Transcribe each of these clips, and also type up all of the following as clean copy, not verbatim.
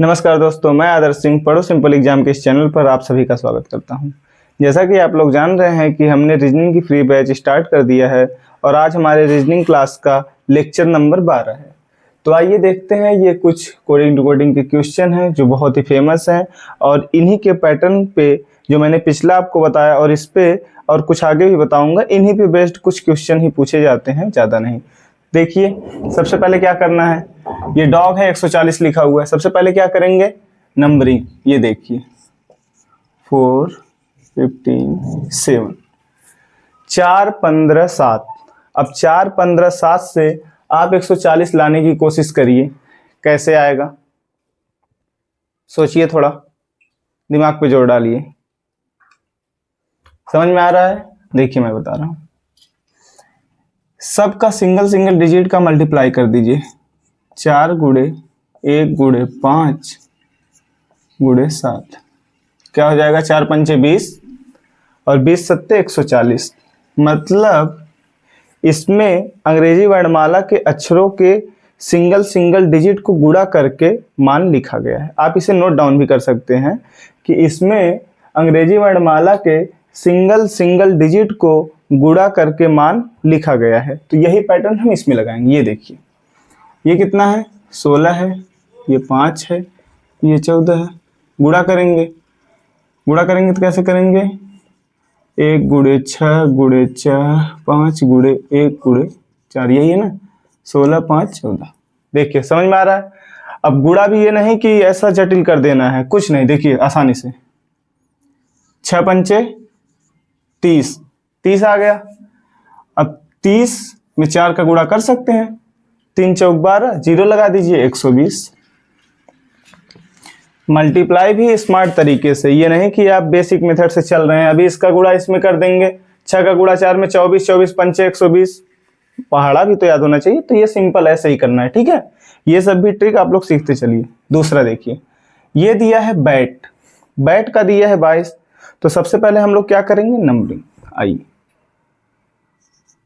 नमस्कार दोस्तों, मैं आदर्श सिंह पढ़ो सिंपल एग्जाम के इस चैनल पर आप सभी का स्वागत करता हूं। जैसा कि आप लोग जान रहे हैं कि हमने रीजनिंग की फ्री बैच स्टार्ट कर दिया है और आज हमारे रीजनिंग क्लास का लेक्चर नंबर 12 है। तो आइए देखते हैं, ये कुछ कोडिंग डिकोडिंग के क्वेश्चन हैं जो बहुत ही फेमस हैं और इन्हीं के पैटर्न पे जो मैंने पिछला आपको बताया और इस पे और कुछ आगे भी बताऊँगा, इन्हीं पे बेस्ड कुछ क्वेश्चन ही पूछे जाते हैं, ज़्यादा नहीं। देखिए, सबसे पहले क्या करना है, ये डॉग है 140 लिखा हुआ है। सबसे पहले क्या करेंगे, नंबरिंग। ये देखिए 4, 15, 7, 4, 15, 7। अब 4, 15, 7 से आप 140 लाने की कोशिश करिए, कैसे आएगा सोचिए, थोड़ा दिमाग पे जोर डालिए। समझ में आ रहा है? देखिए मैं बता रहा हूँ, सबका सिंगल डिजिट का मल्टीप्लाई कर दीजिए। 4 गुणे 1 गुणे 5 गुणे 7 क्या हो जाएगा, 4 पंचे 20 और 20 सत्ते 140। मतलब इसमें अंग्रेजी वर्णमाला के अक्षरों के सिंगल डिजिट को गुणा करके मान लिखा गया है। आप इसे नोट डाउन भी कर सकते हैं कि इसमें अंग्रेजी वर्णमाला के सिंगल डिजिट को गुणा करके मान लिखा गया है। तो यही पैटर्न हम इसमें लगाएंगे। ये देखिए, ये कितना है, 16 है, ये 5 है, ये 14 है। गुणा करेंगे तो कैसे करेंगे, 1 गुणे 6 गुणे 4 5 गुणे 1 गुणे 4, यही है ना, 16 5 14। देखिए समझ में आ रहा है। अब गुणा भी ये नहीं कि ऐसा जटिल कर देना है, कुछ नहीं, देखिए आसानी से 6 पंचे 30 आ गया। अब 30 में 4 का गुणा कर सकते हैं, 3 चौक 12, 0 लगा दीजिए, 120। मल्टीप्लाई भी स्मार्ट तरीके से, ये नहीं कि आप बेसिक मेथड से चल रहे हैं। अभी इसका गुणा इसमें कर देंगे, 6 का गुणा 4 में 24, 24 पंचे 120। पहाड़ा भी तो याद होना चाहिए, तो ये सिंपल ऐसे ही करना है, ठीक है। ये सब भी ट्रिक आप लोग सीखते चलिए। दूसरा देखिए, ये दिया है बैट का दिया है 22। तो सबसे पहले हम लोग क्या करेंगे, नंबरिंग। आइए,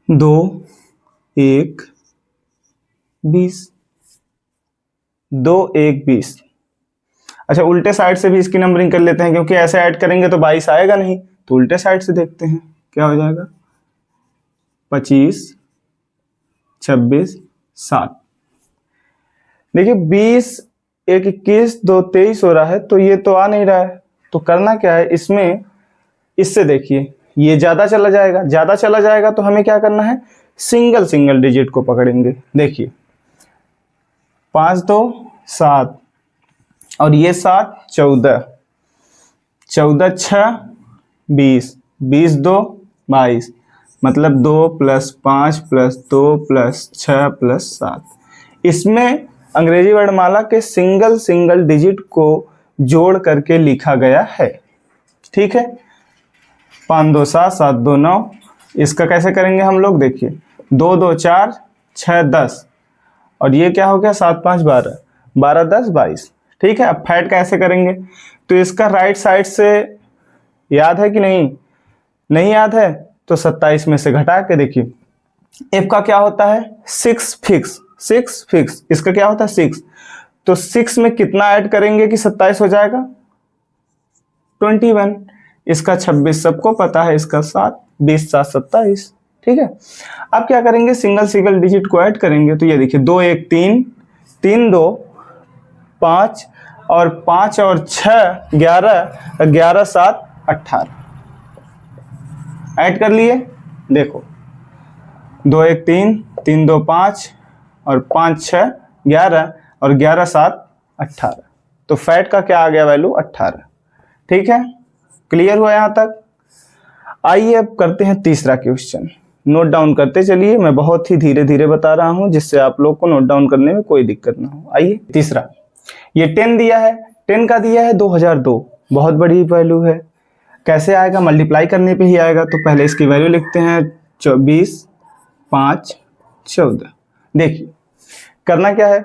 2 1 20, 2 1 20। अच्छा, उल्टे साइड से भी इसकी नंबरिंग कर लेते हैं, क्योंकि ऐसे ऐड करेंगे तो 22 आएगा नहीं। तो उल्टे साइड से देखते हैं क्या हो जाएगा, 25 26 7। देखिए 20 1 21 2 23 हो रहा है, तो ये तो आ नहीं रहा है। तो करना क्या है इसमें, इससे देखिए ये ज्यादा चला जाएगा तो हमें क्या करना है, सिंगल डिजिट को पकड़ेंगे। देखिए 5 2 7 और ये 7 14, 14 6 20, 20 2 22। मतलब 2 + 5 + 2 + 6 + 7। इसमें अंग्रेजी वर्णमाला के सिंगल डिजिट को जोड़ करके लिखा गया है, ठीक है। 5 2 7 7 2 9। इसका कैसे करेंगे हम लोग, देखिए 2 2 4 6 10 और ये क्या हो गया, 7 5 12, 12 10 22, ठीक है। अब फैट कैसे करेंगे, तो इसका राइट साइड से याद है कि नहीं याद है, तो 27 में से घटा के देखिए, एफ का क्या होता है, 6 फिक्स। इसका क्या होता है, 6। तो 6 में कितना ऐड करेंगे कि 27 हो जाएगा, 21। इसका 26 सबको पता है, इसका 7, 20 7 27, ठीक है। अब क्या करेंगे, सिंगल डिजिट को ऐड करेंगे। तो ये देखिए 2 1 3 3 2 5 और 5 और 6 11, 11 7 18 ऐड कर लिए। देखो 2 1 3 3 2 5 और 5 6 11 और 11 7 18। तो फैट का क्या आ गया, वैल्यू 18, ठीक है। क्लियर हुआ यहाँ तक। आइए अब करते हैं तीसरा क्वेश्चन। नोट डाउन करते चलिए, मैं बहुत ही धीरे बता रहा हूँ जिससे आप लोग को नोट डाउन करने में कोई दिक्कत ना हो। आइए तीसरा, ये 10 दिया है, 10 का दिया है 2002, बहुत बड़ी वैल्यू है। कैसे आएगा, मल्टीप्लाई करने पे ही आएगा। तो पहले इसकी वैल्यू लिखते हैं, 24 5 14। देखिए करना क्या है,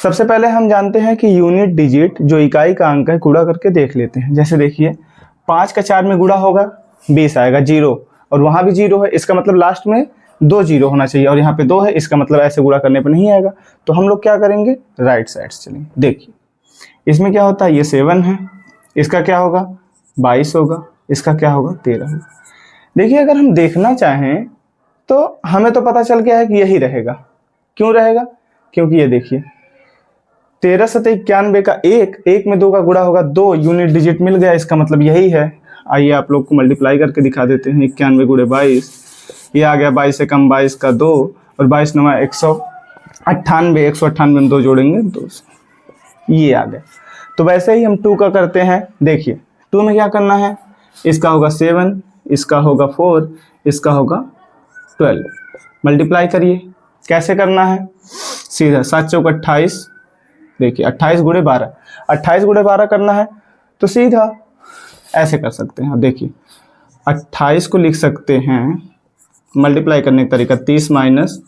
सबसे पहले हम जानते हैं कि यूनिट डिजिट जो इकाई का अंक है गुणा करके देख लेते हैं। जैसे देखिए 5 का 4 में गुणा होगा, 20 आएगा, 0 और वहां भी 0 है, इसका मतलब लास्ट में 2 0 होना चाहिए और यहाँ पे 2 है, इसका मतलब ऐसे गुणा करने पर नहीं आएगा। तो हम लोग क्या करेंगे, राइट साइड से चलेंगे। देखिए इसमें क्या होता है, ये 7 है, इसका क्या होगा 22 होगा, इसका क्या होगा 13 होगा। देखिए अगर हम देखना चाहें तो हमें तो पता चल गया है कि यही रहेगा। क्यों रहेगा, क्योंकि ये देखिए 13 सतह 91 का एक में 2 का गुणा होगा, 2 यूनिट डिजिट मिल गया, इसका मतलब यही है। आइए आप लोग को मल्टीप्लाई करके दिखा देते हैं। 91 गुणे 22, ये आ गया 22 से कम 22 का 2 और 22 9 198, 198 में 2 जोड़ेंगे 2, ये आ गया। तो वैसे ही हम 2 का करते हैं। देखिए 2 में क्या करना है, इसका होगा 7, इसका होगा 4, इसका होगा 12। मल्टीप्लाई करिए, कैसे करना है, सीधा 7 चौक 28, देखिए 28 गुणे 12, 28 गुणे 12 करना है तो सीधा ऐसे कर सकते हैं। अब देखिए 28 को लिख सकते हैं मल्टीप्लाई करने का तरीका 30 माइनस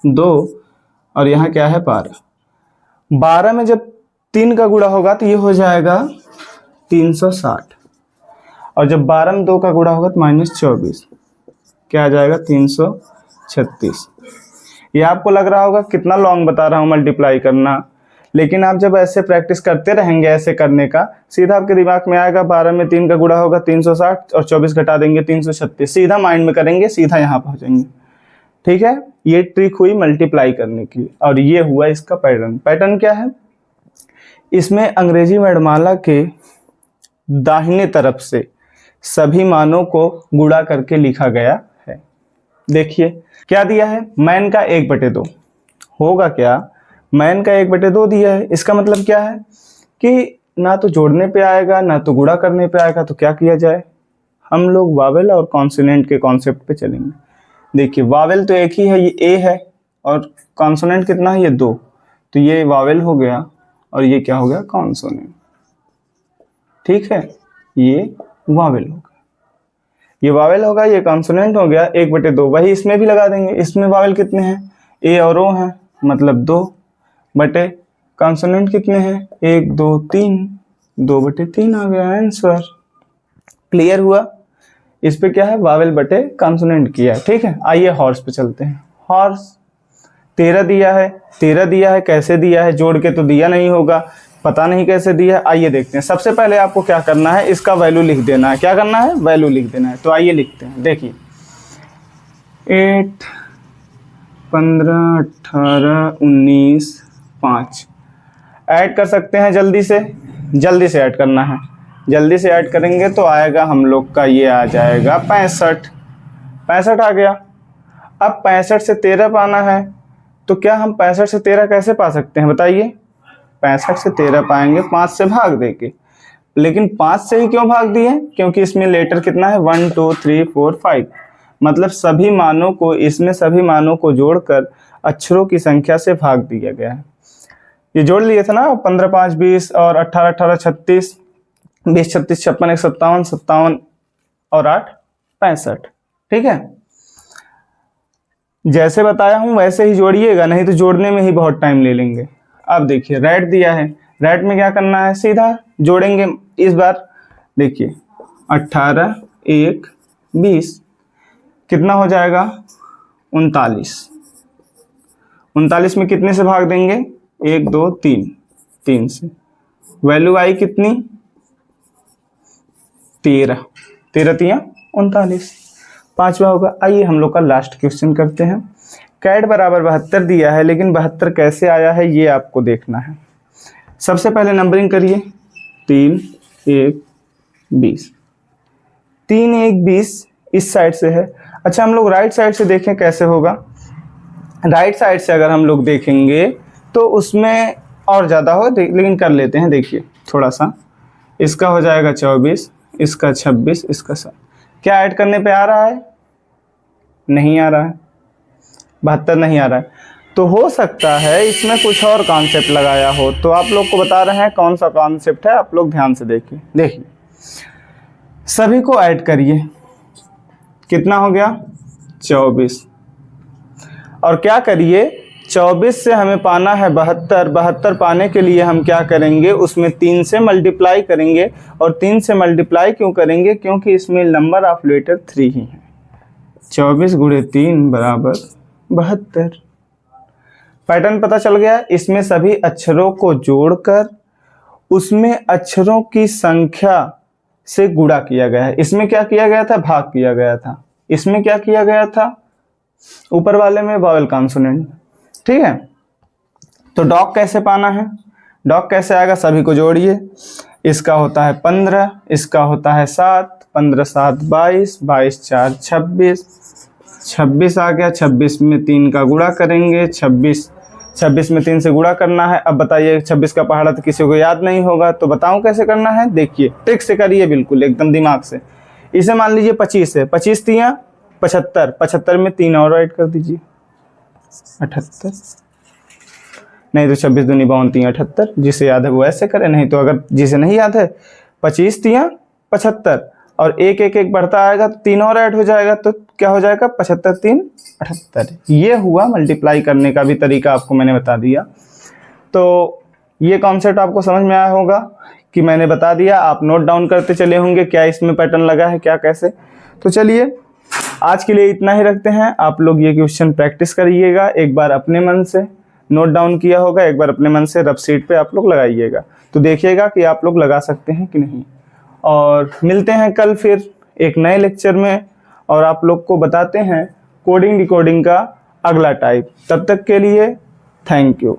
2 और यहाँ क्या है 12। 12 में जब 3 का गुणा होगा तो ये हो जाएगा 360 और जब 12 में 2 का गुणा होगा तो -24, क्या आ जाएगा 336। ये आपको लग रहा होगा कितना लॉन्ग बता रहा हूँ मल्टीप्लाई करना, लेकिन आप जब ऐसे प्रैक्टिस करते रहेंगे ऐसे करने का, सीधा आपके दिमाग में आएगा 12 में 3 का गुणा होगा 360 और 24 घटा देंगे 336, सीधा माइंड में करेंगे, सीधा यहाँ पहुँचेंगे। ठीक है, ये ट्रिक हुई मल्टीप्लाई करने की और ये हुआ इसका पैटर्न। पैटर्न क्या है, इसमें अंग्रेजी वर्णमाला के दाहिने तरफ से सभी मानों को गुणा करके लिखा गया है। देखिए क्या दिया है, मैन का 1/2 होगा क्या, मैन का 1/2 दिया है। इसका मतलब क्या है कि ना तो जोड़ने पे आएगा ना तो गुणा करने पे आएगा, तो क्या किया जाए, हम लोग वावेल और कॉन्सोनेंट के कॉन्सेप्ट पे चलेंगे। देखिए वावेल तो एक ही है, ये ए है, और कॉन्सोनेंट कितना है, ये 2, तो ये वावेल हो गया और ये क्या हो गया कॉन्सोनेंट। ठीक है, ये वावेल हो गया, ये वावेल होगा, ये कॉन्सोनेंट हो गया 1/2। वही इसमें भी लगा देंगे, इसमें वावेल कितने हैं, ए और ओ हैं, मतलब 2 बटे कॉन्सोनेंट कितने हैं 1 2 3, 2/3 आ गया आंसर। क्लियर हुआ, इस पे क्या है वावेल बटे कॉन्सोनेंट किया है। ठीक है, आइए हॉर्स पे चलते हैं। हॉर्स 13 दिया है, 13 दिया है, कैसे दिया है, जोड़ के तो दिया नहीं होगा, पता नहीं कैसे दिया है। आइए देखते हैं। सबसे पहले आपको क्या करना है, इसका वैल्यू लिख देना है। क्या करना है, वैल्यू लिख देना है। तो आइए लिखते हैं। देखिए 8 15 18 19 5 ऐड कर सकते हैं, जल्दी से ऐड करना है। जल्दी से ऐड करेंगे तो आएगा हम लोग का, ये आ जाएगा 65 आ गया। अब 65 से 13 पाना है, तो क्या हम 65 से 13 कैसे पा सकते हैं बताइए। 65 से 13 पाएंगे 5 से भाग देके, लेकिन 5 से ही क्यों भाग दिए, क्योंकि इसमें लेटर कितना है 1 2 3 4 5, मतलब सभी मानों को, इसमें सभी मानों को जोड़कर अक्षरों की संख्या से भाग दिया गया है। ये जोड़ लिए थे ना, 15 5 20 और 18 18 36, 20 36 56 57 57 और 8 65। ठीक है, जैसे बताया हूं वैसे ही जोड़िएगा, नहीं तो जोड़ने में ही बहुत टाइम ले लेंगे। अब देखिए रेड दिया है, रेड में क्या करना है, सीधा जोड़ेंगे इस बार। देखिए 18 1 20 कितना हो जाएगा 39। 39 में कितने से भाग देंगे 1 2 3, 3 से। वैल्यू आई कितनी 13, 13 3 39, 5वां होगा। आइए हम लोग का लास्ट क्वेश्चन करते हैं। कैट बराबर 72 दिया है, लेकिन 72 कैसे आया है ये आपको देखना है। सबसे पहले नंबरिंग करिए, 3 1 20, 3 1 20 इस साइड से है। अच्छा हम लोग राइट साइड से देखें कैसे होगा। राइट साइड से अगर हम लोग देखेंगे तो उसमें और ज़्यादा हो, लेकिन कर लेते हैं। देखिए थोड़ा सा, इसका हो जाएगा 24, इसका 26, इसका 7। क्या ऐड करने पे आ रहा है, नहीं आ रहा है, 72 नहीं आ रहा है। तो हो सकता है इसमें कुछ और कॉन्सेप्ट लगाया हो, तो आप लोग को बता रहे हैं कौन सा कॉन्सेप्ट है, आप लोग ध्यान से देखिए। देखिए सभी को ऐड करिए, कितना हो गया 24, और क्या करिए 24 से हमें पाना है 72। 72 पाने के लिए हम क्या करेंगे, उसमें 3 से मल्टीप्लाई करेंगे। और 3 से मल्टीप्लाई क्यों करेंगे, क्योंकि इसमें नंबर ऑफ लेटर 3 ही है। 24 गुणे 3 बराबर 72। पैटर्न पता चल गया। इसमें सभी अक्षरों को जोड़कर उसमें अक्षरों की संख्या से गुणा किया गया है। इसमें क्या किया गया था? भाग किया गया था। इसमें क्या किया गया था? ऊपर वाले में वॉवेल कॉन्सोनेंट। ठीक है, तो डॉग कैसे पाना है? डॉग कैसे आएगा? सभी को जोड़िए। इसका होता है 15, इसका होता है 7, 15 7 22, 22 4 26, 26 आ गया। 26 में 3 का गुणा करेंगे, 26 में 3 से गुणा करना है। अब बताइए 26 का पहाड़ा तो किसी को याद नहीं होगा, तो बताऊं कैसे करना है? देखिए ट्रिक से करिए, बिल्कुल एकदम दिमाग से। इसे मान लीजिए 25 है, 25 तियां 75, 75 में 3 और ऐड कर दीजिए 78, नहीं तो 26 दूनी 32 78। जिसे याद है वो ऐसे करे, नहीं तो अगर जिसे नहीं याद है 25 तियां 75 और एक एक एक बढ़ता आएगा तो 3 और ऐड हो जाएगा, तो क्या हो जाएगा? 75 3 78। ये हुआ मल्टीप्लाई करने का भी तरीका, आपको मैंने बता दिया। तो ये कॉन्सेप्ट आपको समझ में आया होगा कि मैंने बता दिया। आप नोट डाउन करते चले होंगे क्या इसमें पैटर्न लगा है, क्या कैसे। तो चलिए आज के लिए इतना ही रखते हैं। आप लोग ये क्वेश्चन प्रैक्टिस करिएगा, एक बार अपने मन से नोट डाउन किया होगा, एक बार अपने मन से रफ शीट पे आप लोग लगाइएगा, तो देखिएगा कि आप लोग लगा सकते हैं कि नहीं। और मिलते हैं कल फिर एक नए लेक्चर में, और आप लोग को बताते हैं कोडिंग डिकोडिंग का अगला टाइप। तब तक के लिए थैंक यू।